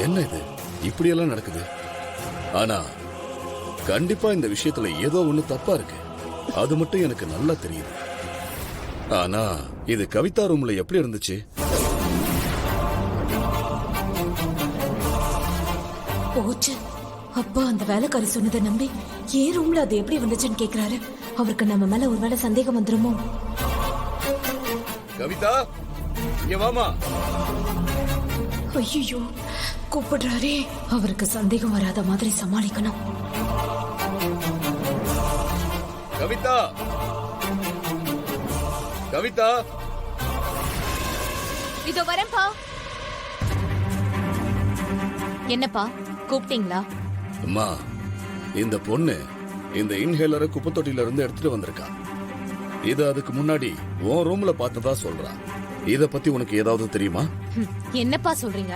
என்ன இது இப்படியெல்லாம் நடக்குது? ஆனா கண்டிப்பா இந்த விஷயத்துல ஏதோ ஒண்ணு தப்பா இருக்கு. அது மட்டும் எனக்கு நல்லா தெரியுது. ஆனா இது கவிதா ரூம்ல எப்படி இருந்துச்சு? போச்சு. அப்பா அந்த வேலைக்காரி சொன்னதை நம்பி ஏன் ரூம்ல அது எப்படி வந்துச்சுன்னு கேக்குறாரு. அவருக்கு நம்ம மேல ஒருவேளை சந்தேகம் வந்துருமோ? கவிதா, இங்க வாமா. ஐயோ, கூப்பிடுறாரே. அவருக்கு சந்தேகம் வராத மாதிரி சமாளிக்கணும். கவிதா, கவிதா, இதோ வரேன்ப்பா. என்னப்பா கூப்பிட்டீங்களா? அம்மா, இந்த பொண்ணு இந்த இன்ஹேலரை குப்பத்தொட்டில இருந்து எடுத்துட்டு வந்திருக்கா. இது அதுக்கு முன்னாடி உன் ரூம்ல பார்த்ததா சொல்றா. இத பத்தி உனக்கு ஏதாவது தெரியுமா? என்னப்பா சொல்றீங்க?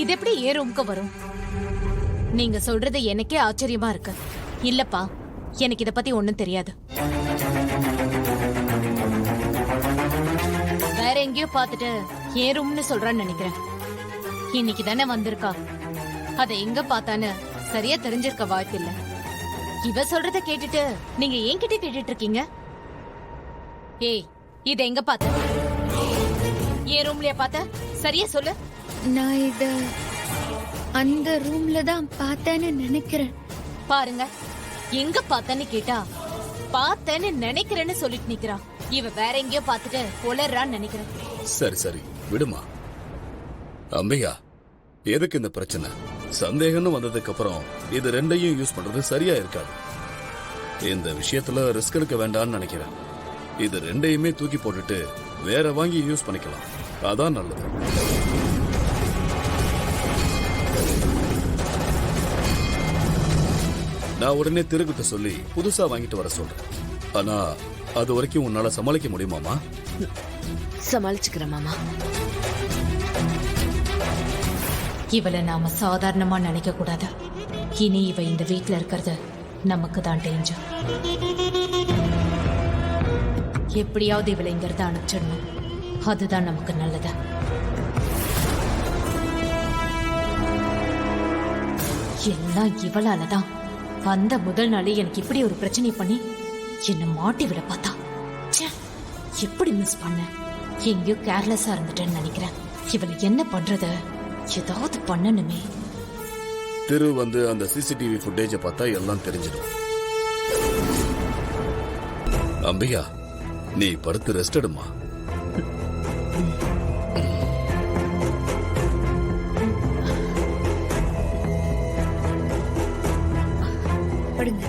இது எப்படி ஏ ரூமுக்கு வரும்? நீங்க சொல்றது எனக்கே ஆச்சரியமா இருக்கு. இல்லப்பா, எனக்கு இத பத்தி ஒண்ணும் தெரியாது. வேற எங்கேயோ பார்த்துட்டு ஏ ரூம்னு சொல்றான்னு நினைக்கிறேன். இன்னைக்கு தானே வந்திருக்கா. அதை எங்க பார்த்தான்னு சரியா தெரிஞ்சிருக்க வாய்ப்பில்லை. இவ சொல்றத கேட்டுட்டு நீங்க ஏன் கிட்ட கேட்டுட்டு இருக்கீங்க? ஏய், இத எங்க பார்த்த? ஏ ரூம்லயா பார்த்த? சரியா சொல்லு. நான் இத அந்த ரூம்ல தான் பார்த்தேன்னு நினைக்கிறேன். பாருங்க, எங்க பார்த்தேன்னு கேட்டா பார்த்தேன்னு நினைக்கிறேன்னு சொல்லிட்டு நிக்கிறா. இவ வேற எங்கேயோ பார்த்துட்டு உளறான்னு நினைக்கிறேன். சரி சரி விடுமா. அம்பிகா, எதுக்கு இந்த பிரச்சனை? சந்தேகம்னு வந்ததுக்கு அப்புறம் இது ரெண்டையும் யூஸ் பண்றது சரியா இருக்காது. இந்த விஷயத்துல ரிஸ்க் எடுக்க வேண்டாம்னு நினைக்கிறேன். இது ரெண்டையுமே தூக்கி போட்டுட்டு வேற வாங்கி யூஸ் பண்ணிக்கலாம். அதான் நல்லது. நான் உடனே திருக்கிட்ட சொல்லி புதுசா வாங்கிட்டு வர சொல்றேன். ஆனா அது வரைக்கும் உன்னால சமாளிக்க முடியுமாமா? சமாளிச்சுக்கிறேன் மாமா. இவளை நாம சாதாரணமா நினைக்க கூடாது. இனி இவ இந்த வீட்ல இருக்கிறது நமக்கு தான் டேஞ்சர். எப்படியாவது இவளை இங்க இருந்து அனுப்பிச்சிடணும். அதுதான் நமக்கு நல்லது. எல்லாம் இவளாலதான். வந்த முதல் நாளே எனக்கு இப்படி ஒரு பிரச்சனை பண்ணி என்ன மாட்டி விட பார்த்தா. எப்படி மிஸ் பண்ண? எங்கேயோ கேர்லெஸ்ஸா இருந்துட்டேன்னு நினைக்கிறேன். இவளை என்ன பண்றது? ஏதாவது பண்ணணுமே. திரு வந்து அந்த சிசிடிவி ஃபுட்டேஜ பார்த்தா எல்லாம் தெரிஞ்சிடும். அம்பிகா, நீ படுத்து ரெஸ்ட் எடுமா. படுங்க.